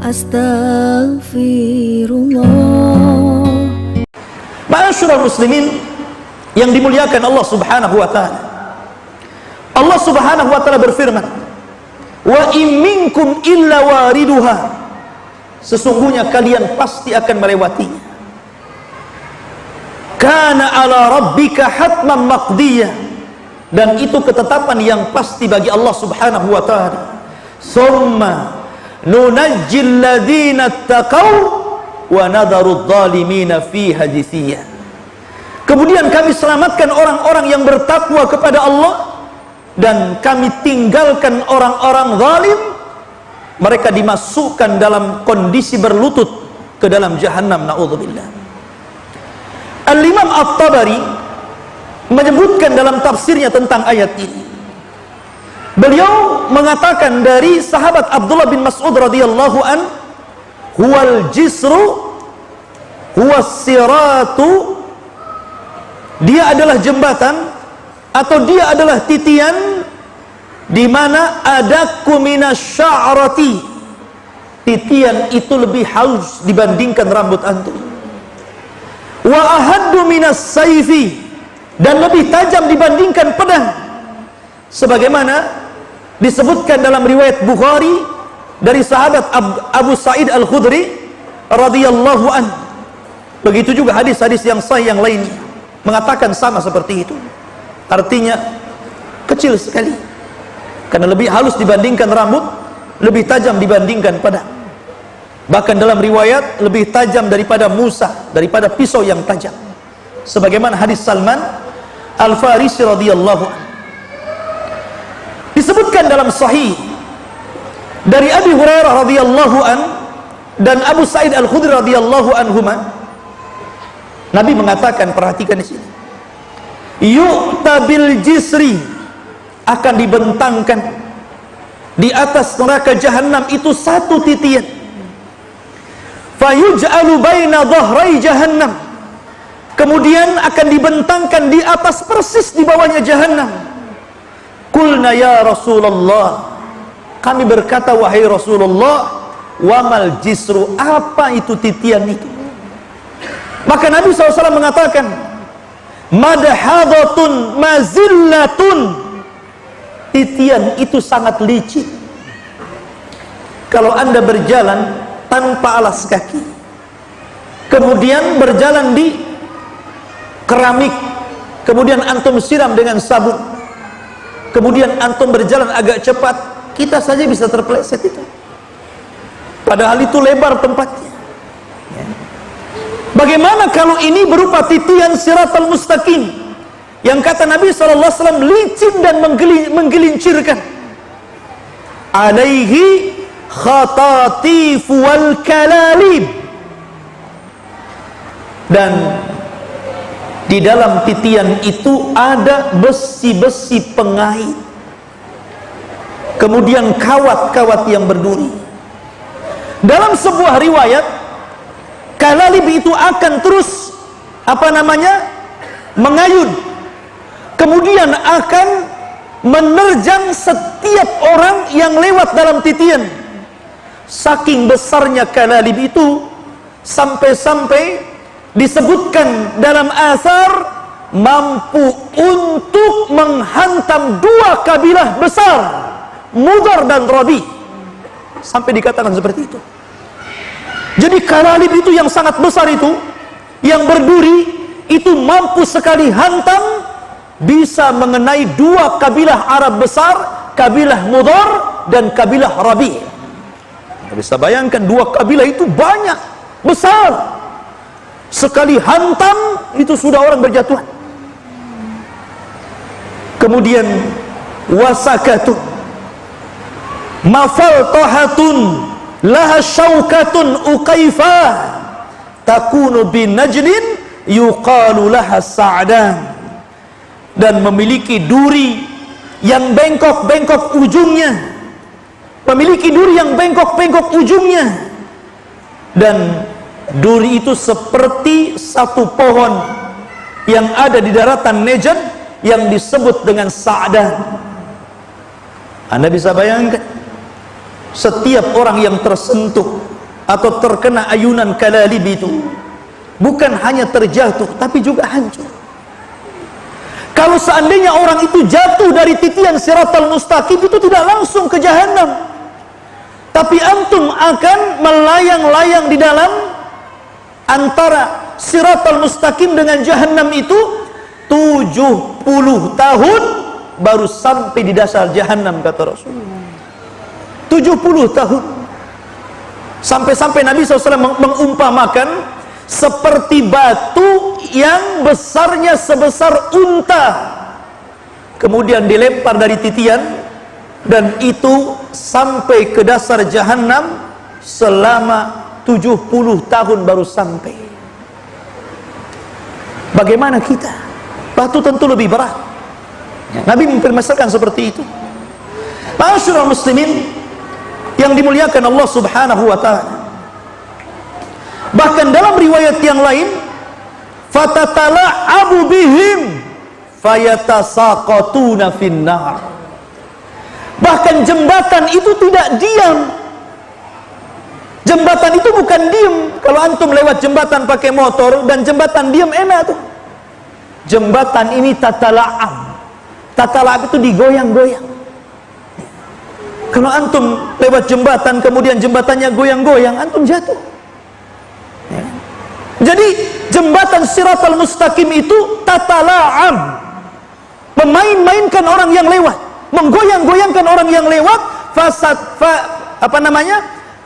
Astaghfirullah. Ma'asyiral muslimin yang dimuliakan Allah Subhanahu wa taala. Allah Subhanahu wa taala berfirman, "Wa in minkum illa wariduha." Sesungguhnya kalian pasti akan melewatinya. Kana ala rabbika hatman maqdiyah. Dan itu ketetapan yang pasti bagi Allah Subhanahu wa taala. Summa nunajjil ladzina taqaw wa nadharu adh-dhalimina fiha jithiya. Kemudian kami selamatkan orang-orang yang bertakwa kepada Allah, dan kami tinggalkan orang-orang zalim, mereka dimasukkan dalam kondisi berlutut ke dalam jahannam, naudzubillah. Al-Imam At-Tabari menyebutkan dalam tafsirnya tentang ayat ini. Beliau mengatakan dari sahabat Abdullah bin Mas'ud radhiyallahu an, huwal jisru huwas siratu, dia adalah jembatan atau dia adalah titian di mana adaku minasya'rati. Titian itu lebih halus dibandingkan rambut antum. Wa ahaddu minas sayfi, dan lebih tajam dibandingkan pedang. Sebagaimana disebutkan dalam riwayat Bukhari dari sahabat Abu Sa'id Al-Khudri radhiyallahu an. Begitu juga hadis-hadis yang sahih yang lainnya mengatakan sama seperti itu. Artinya kecil sekali, karena lebih halus dibandingkan rambut, lebih tajam dibandingkan pedang. Bahkan dalam riwayat lebih tajam daripada Musa, daripada pisau yang tajam. Sebagaimana hadis Salman Al-Farisi radhiyallahu anhu. Disebutkan dalam sahih dari Abi Hurairah radhiyallahu an dan Abu Sa'id Al-Khudri radhiyallahu anhuma, Nabi mengatakan, perhatikan di sini, yu'ta bil jisri, akan dibentangkan di atas neraka jahanam itu satu titian, fayuj'alu baina dhahrai jahannam, kemudian akan dibentangkan di atas persis di bawahnya jahannam. Qulna ya Rasulullah, kami berkata wahai Rasulullah, wamal jisru, apa itu titian itu? Maka Nabi SAW mengatakan, madhadatun mazillatun, titian itu sangat licin. Kalau anda berjalan tanpa alas kaki, kemudian berjalan di keramik, kemudian antum siram dengan sabun, kemudian antum berjalan agak cepat, kita saja bisa terpeleset itu, padahal itu lebar tempatnya. Bagaimana kalau ini berupa titian siratal mustaqim yang kata Nabi SAW licin dan menggelincirkan, alaihi khatatif wal kalalib, dan di dalam titian itu ada besi-besi pengait, kemudian kawat-kawat yang berduri. Dalam sebuah riwayat, kalalib itu akan terus mengayun, kemudian akan menerjang setiap orang yang lewat dalam titian. Saking besarnya kalalib itu, sampai-sampai disebutkan dalam asar mampu untuk menghantam dua kabilah besar, Mudar dan Rabi, sampai dikatakan seperti itu. Jadi kalalib itu yang sangat besar itu, yang berduri itu mampu sekali hantam, bisa mengenai dua kabilah Arab besar, kabilah Mudar dan kabilah Rabi. Bisa bayangkan dua kabilah itu banyak, besar, sekali hantam itu sudah orang berjatuhan. Kemudian wasakatun mafaltahatun laha syaukatun uqaifah takunu bin najdin yuqalu laha sa'dan, dan memiliki duri yang bengkok-bengkok ujungnya, memiliki duri yang bengkok-bengkok ujungnya, dan duri itu seperti satu pohon yang ada di daratan Najd yang disebut dengan Sa'dan. Anda bisa bayangkan, setiap orang yang tersentuh atau terkena ayunan kalalib itu bukan hanya terjatuh tapi juga hancur. Kalau seandainya orang itu jatuh dari titian siratal mustaqim, itu tidak langsung ke jahanam, tapi antum akan melayang-layang di dalam antara siratal mustaqim dengan jahanam itu 70 tahun baru sampai di dasar jahanam, kata Rasulullah. 70 tahun. Sampai-sampai Nabi SAW mengumpamakan seperti batu yang besarnya sebesar unta, kemudian dilempar dari titian, dan itu sampai ke dasar jahanam selama 70 tahun baru sampai. Bagaimana kita? Batu tentu lebih berat. Nabi mempermasalahkan seperti itu. Ma'asyiral muslimin yang dimuliakan Allah Subhanahu wa ta'ala, bahkan dalam riwayat yang lain, fatatala'abu bihim fayatasaqatuna finnar. Bahkan jembatan itu tidak diam. Jembatan itu bukan diam. Kalau antum lewat jembatan pakai motor dan jembatan diam, enak tuh. Jembatan ini tatala'ab. Tatala'ab itu digoyang-goyang. Kalau antum lewat jembatan kemudian jembatannya goyang-goyang, antum jatuh. Jadi jembatan siratal mustaqim itu tatala'ab, memain-mainkan orang yang lewat, menggoyang-goyangkan orang yang lewat.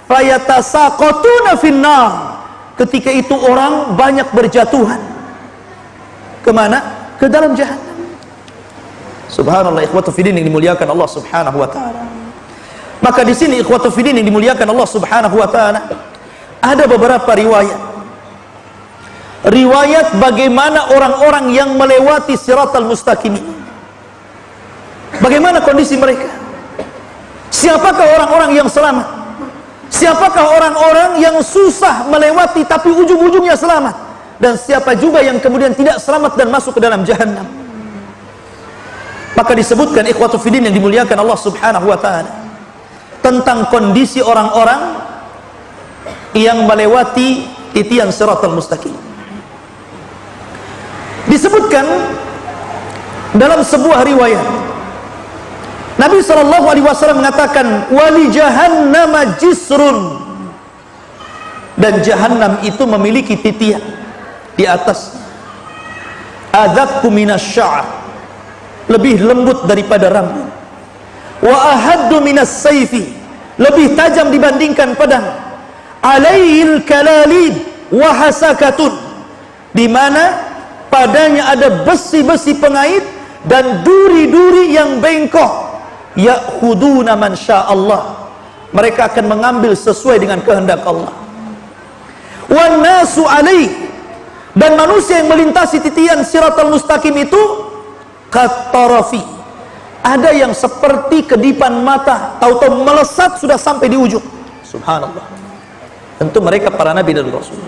Fayatasaqatuna finnar. Ketika itu orang banyak berjatuhan. Kemana? Ke dalam jahanam. Subhanallah, ikhwatu fiddin yang dimuliakan Allah Subhanahu wa ta'ala. Maka di sini ikhwatu fiddin yang dimuliakan Allah Subhanahu wa ta'ala, ada beberapa riwayat bagaimana orang-orang yang melewati siratal mustaqim ini. Bagaimana kondisi mereka? Siapakah orang-orang yang selamat? Siapakah orang-orang yang susah melewati tapi ujung-ujungnya selamat? Dan siapa juga yang kemudian tidak selamat dan masuk ke dalam jahanam? Maka disebutkan ikhwatu fiddin yang dimuliakan Allah Subhanahu wa ta'ala tentang kondisi orang-orang yang melewati titian siratal mustaqim. Disebutkan dalam sebuah riwayat, Nabi SAW mengatakan, wali jahannam jisrun, dan jahannam itu memiliki titian di atas, adzaqu minasy-sya'r, lebih lembut daripada rambut, wa ahaddu minas sayfi, lebih tajam dibandingkan pedang, alaihil kalalib wa hasakatun, di mana padanya ada besi-besi pengait dan duri-duri yang bengkok. Ya'khuduna man sya'allah, mereka akan mengambil sesuai dengan kehendak Allah. Wan nasu alaih, dan manusia yang melintasi titian siratal mustaqim itu katarafi, ada yang seperti kedipan mata, tahu-tahu melesat sudah sampai di ujung. Subhanallah. Tentu mereka para nabi dan rasul.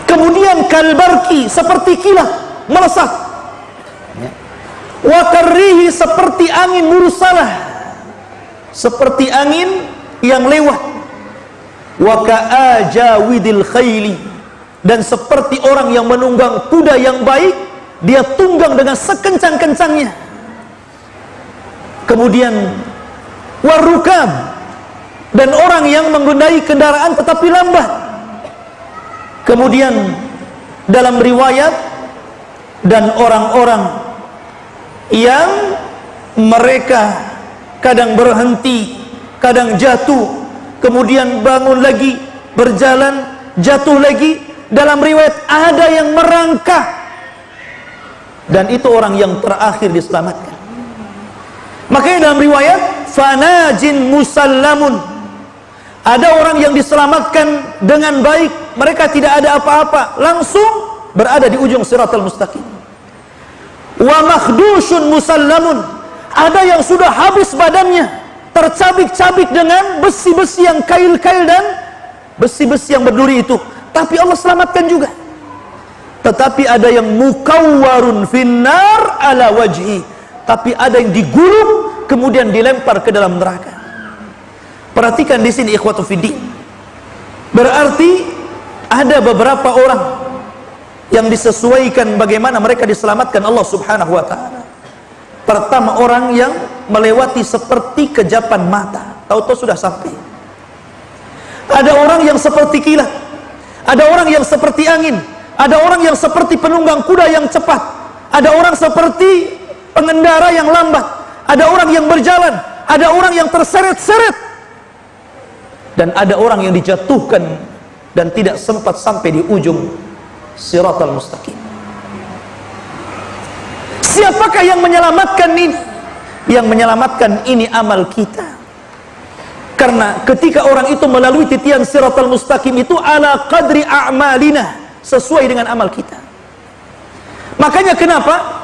Kemudian kalbarki, seperti kilat melesat. Wa karrihi, seperti angin mursalah, seperti angin yang lewat. Wa ka'ajawidil khayli, dan seperti orang yang menunggang kuda yang baik, dia tunggang dengan sekencang-kencangnya. Kemudian warukab, dan orang yang mengendarai kendaraan tetapi lambat. Kemudian dalam riwayat, dan orang-orang yang mereka kadang berhenti, kadang jatuh, kemudian bangun lagi, berjalan, jatuh lagi. Dalam riwayat ada yang merangkak, dan itu orang yang terakhir diselamatkan. Makanya dalam riwayat fanajin musallamun, ada orang yang diselamatkan dengan baik, mereka tidak ada apa-apa, langsung berada di ujung siratal mustaqim. Wa makhdushun musallamun, ada yang sudah habis badannya, tercabik-cabik dengan besi-besi yang kail-kail dan besi-besi yang berduri itu, tapi Allah selamatkan juga. Tetapi ada yang mukawwarun finnar ala wajhi, tapi ada yang digulung kemudian dilempar ke dalam neraka. Perhatikan di sini ikhwatu fiddin, Berarti ada beberapa orang yang disesuaikan bagaimana mereka diselamatkan Allah Subhanahu wa taala. Pertama, orang yang melewati seperti kejapan mata, tahu-tahu sudah sampai. Ada orang yang seperti kilat, ada orang yang seperti angin, ada orang yang seperti penunggang kuda yang cepat, ada orang seperti pengendara yang lambat, ada orang yang berjalan, ada orang yang terseret-seret, dan ada orang yang dijatuhkan dan tidak sempat sampai di ujung Siratal Mustaqim. Siapakah yang menyelamatkan ini? Yang menyelamatkan ini amal kita. Karena ketika orang itu melalui titian Siratal Mustaqim itu ala qadri a'malina, sesuai dengan amal kita. Makanya kenapa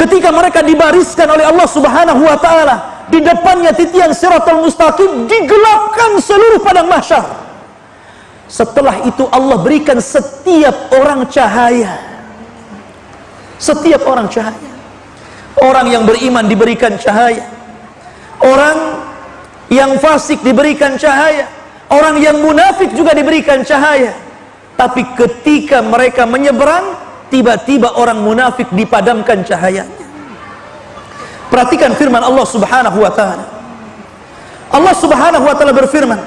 ketika mereka dibariskan oleh Allah Subhanahu wa taala, di depannya titian Siratal Mustaqim, digelapkan seluruh padang mahsyar. Setelah itu Allah berikan setiap orang cahaya. Setiap orang cahaya. Orang yang beriman diberikan cahaya, orang yang fasik diberikan cahaya, orang yang munafik juga diberikan cahaya. Tapi ketika mereka menyeberang, tiba-tiba orang munafik dipadamkan cahayanya. Perhatikan firman Allah Subhanahu wa taala. Allah Subhanahu wa taala berfirman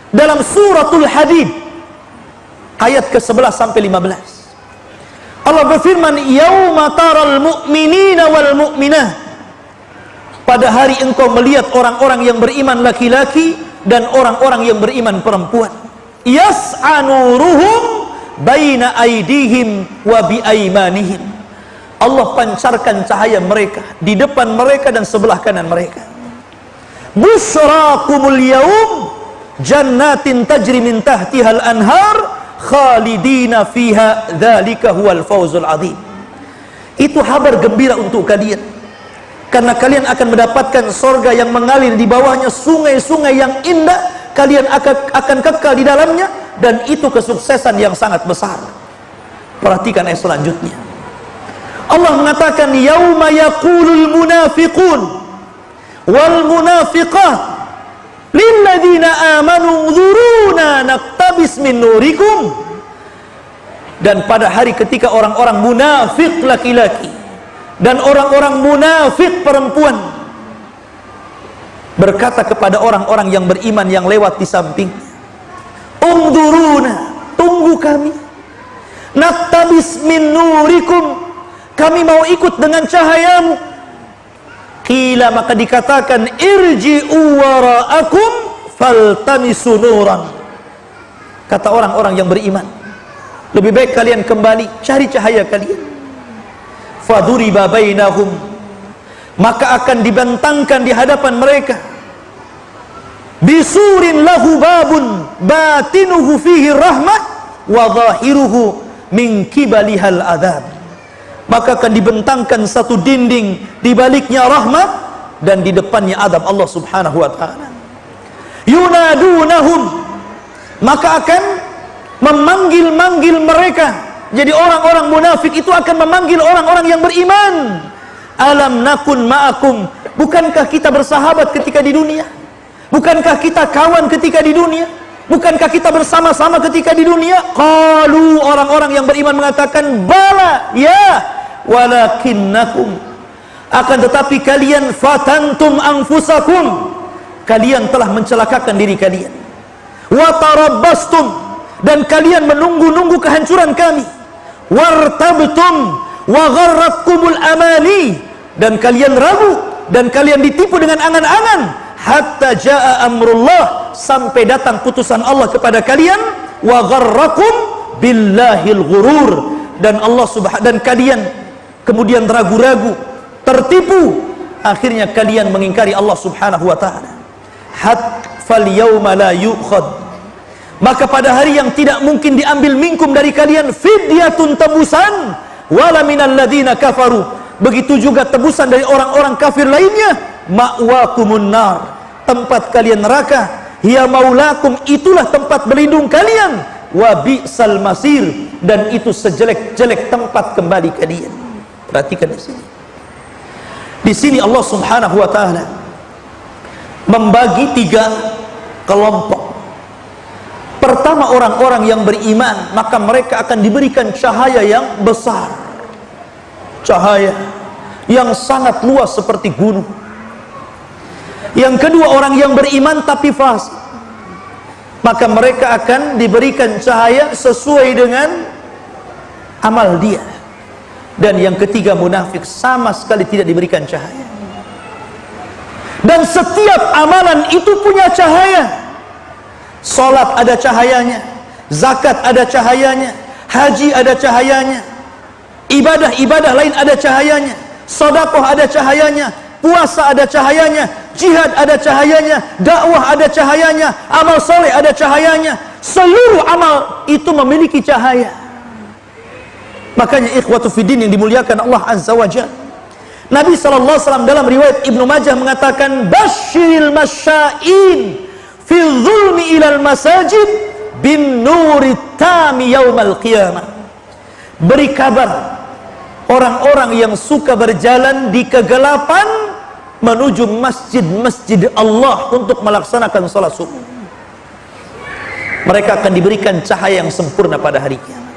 dalam suratul Hadid ayat ke-11 sampai 15. Allah berfirman, yauma taral mu'minina wal mu'minah, pada hari engkau melihat orang-orang yang beriman laki-laki dan orang-orang yang beriman perempuan, yas'a nuruhum baina aydihim wa bi aymanihim, Allah pancarkan cahaya mereka di depan mereka dan sebelah kanan mereka. Busyrakumul yaum jannatin tajri min tahtihal anhar khalidina fiha dzalika huwal fawzul adzim. Itu kabar gembira untuk kalian, karena kalian akan mendapatkan surga yang mengalir di bawahnya sungai-sungai yang indah, kalian akan kekal di dalamnya, dan itu kesuksesan yang sangat besar. Perhatikan ayat selanjutnya. Allah mengatakan, yauma yaqulul munafiqun wal munafiqat lilladzina amanu dzuruna naqtabis min nurikum. Dan pada hari ketika orang-orang munafik laki-laki dan orang-orang munafik perempuan berkata kepada orang-orang yang beriman yang lewat di samping, ungduruna, tunggu kami, naqtabis min nurikum, kami mau ikut dengan cahayamu. Qila, maka dikatakan, irji'u wara'akum faltamisu nuran. Kata orang-orang yang beriman, lebih baik kalian kembali cari cahaya kalian. Faduriba bainahum, maka akan dibentangkan di hadapan mereka, bisurin lahu babun batinuhu fihi rahmah wa zahiruhu min kibalihal adzab. Maka akan dibentangkan satu dinding, di baliknya rahmat dan di depannya adab Allah Subhanahu wa taala. Yunadunahum, maka akan memanggil-manggil mereka. Jadi orang-orang munafik itu akan memanggil orang-orang yang beriman. Alam nakun ma'akum, bukankah kita bersahabat ketika di dunia? Bukankah kita kawan ketika di dunia? Bukankah kita bersama-sama ketika di dunia? Qalu, orang-orang yang beriman mengatakan, bala, ya, walakinnakum, akan tetapi kalian, fatantum anfusakum, kalian telah mencelakakan diri kalian, wa tarabbastum, dan kalian menunggu-nunggu kehancuran kami, wartabtum wa gharratkumul amali, dan kalian ragu dan kalian ditipu dengan angan-angan, hatta jaa amrullah, sampai datang putusan Allah kepada kalian, wa gharrakum billahil ghurur, dan Allah dan kalian kemudian ragu-ragu, tertipu, akhirnya kalian mengingkari Allah Subhanahu wa taala. Fal yauma la yu'khad, maka pada hari yang tidak mungkin diambil minkum dari kalian, fidyatun, tebusan, wala minal ladzina kafaru, begitu juga tebusan dari orang-orang kafir lainnya, ma'wakumun nar, tempat kalian neraka, hiya maulakum, itulah tempat berlindung kalian, wa bi'sal masir, dan itu sejelek-jelek tempat kembali kalian. Perhatikan di sini. Di sini Allah Subhanahu wa taala membagi 3 kelompok. Pertama, orang-orang yang beriman, maka mereka akan diberikan cahaya yang besar, cahaya yang sangat luas seperti gunung. Yang kedua, orang yang beriman tapi fasik, maka mereka akan diberikan cahaya sesuai dengan amal dia. Dan yang ketiga, munafik sama sekali tidak diberikan cahaya. Dan setiap amalan itu punya cahaya. Salat ada cahayanya, zakat ada cahayanya, haji ada cahayanya, ibadah-ibadah lain ada cahayanya, sedekah ada cahayanya, puasa ada cahayanya, jihad ada cahayanya, dakwah ada cahayanya, amal soleh ada cahayanya. Seluruh amal itu memiliki cahaya. Makanya ikhwatu fiddin yang dimuliakan Allah Azza wa Jalla, Nabi SAW dalam riwayat Ibnu Majah mengatakan, basyiril masya'in fi zulmi ilal masajid bin nuri tami yaumal qiyamah. Beri kabar orang-orang yang suka berjalan di kegelapan menuju masjid-masjid Allah untuk melaksanakan salat subuh. Mereka akan diberikan cahaya yang sempurna pada hari kiamat.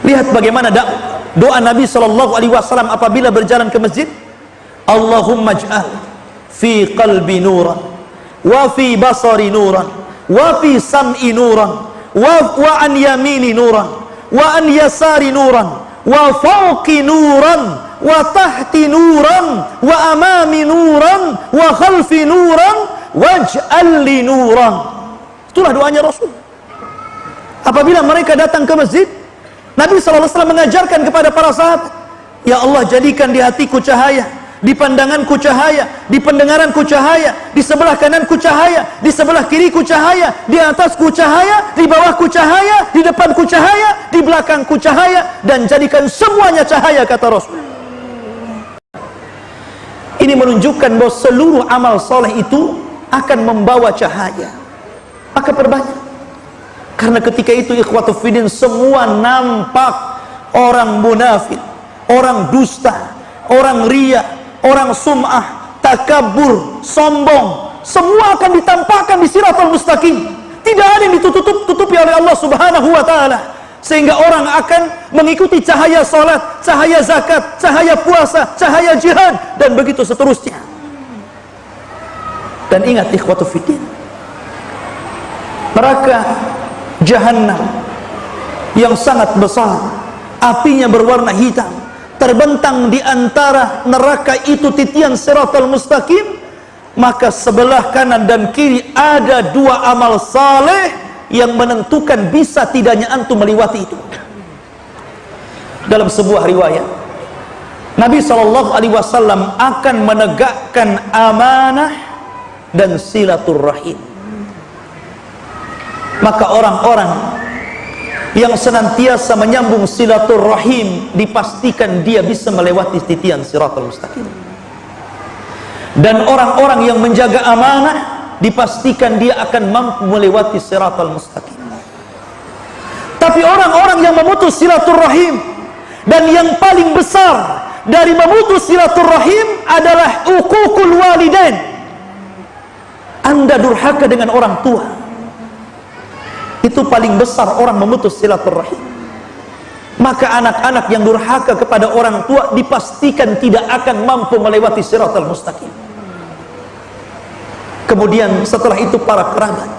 Lihat bagaimana doa Nabi SAW apabila berjalan ke masjid. Allahumma ij'al fi qalbi nuran, wa fi basari nuran, wa fi sam'i nuran, wa an yamini nuran, wa an yasari nuran, wa fawqi nuran, wa tahti nuran, wa amami nuran, wa khalfi nuran, waj'al li nuran. Itulah doanya Rasul. Apabila mereka datang ke masjid, Nabi SAW mengajarkan kepada para sahabat, ya Allah, jadikan di hatiku cahaya, di pandanganku cahaya, di pendengaranku cahaya, di sebelah kananku cahaya, di sebelah kiriku cahaya, di atasku cahaya, di bawahku cahaya, di depanku cahaya, di belakangku cahaya, dan jadikan semuanya cahaya, kata Rasul. Ini menunjukkan bahwa seluruh amal soleh itu akan membawa cahaya. Maka perbanyak. Karena ketika itu ikhwatu fiddin, semua nampak orang munafik, orang dusta, orang riya, orang sum'ah, takabur, sombong, semua akan ditampakkan di siratal mustaqim. Tidak ada yang ditutupi oleh Allah Subhanahu wa ta'ala, sehingga orang akan mengikuti cahaya salat, cahaya zakat, cahaya puasa, cahaya jihad, dan begitu seterusnya. Dan ingat ikhwatu fiddin, neraka Jahannam yang sangat besar, apinya berwarna hitam, terbentang di antara neraka itu titian siratal mustaqim. Maka sebelah kanan dan kiri ada dua amal saleh yang menentukan bisa tidaknya antum melewati itu. Dalam sebuah riwayat, Nabi SAW akan menegakkan amanah dan silaturrahim. Maka orang-orang yang senantiasa menyambung silaturrahim dipastikan dia bisa melewati titian siratal mustaqim. Dan orang-orang yang menjaga amanah dipastikan dia akan mampu melewati siratal mustaqim. Tapi orang-orang yang memutus silaturrahim, dan yang paling besar dari memutus silaturrahim adalah uququl walidain. Anda durhaka dengan orang tua, itu paling besar orang memutus silaturrahim. Maka anak-anak yang durhaka kepada orang tua dipastikan tidak akan mampu melewati siratal mustaqim. Kemudian setelah itu para kerabat,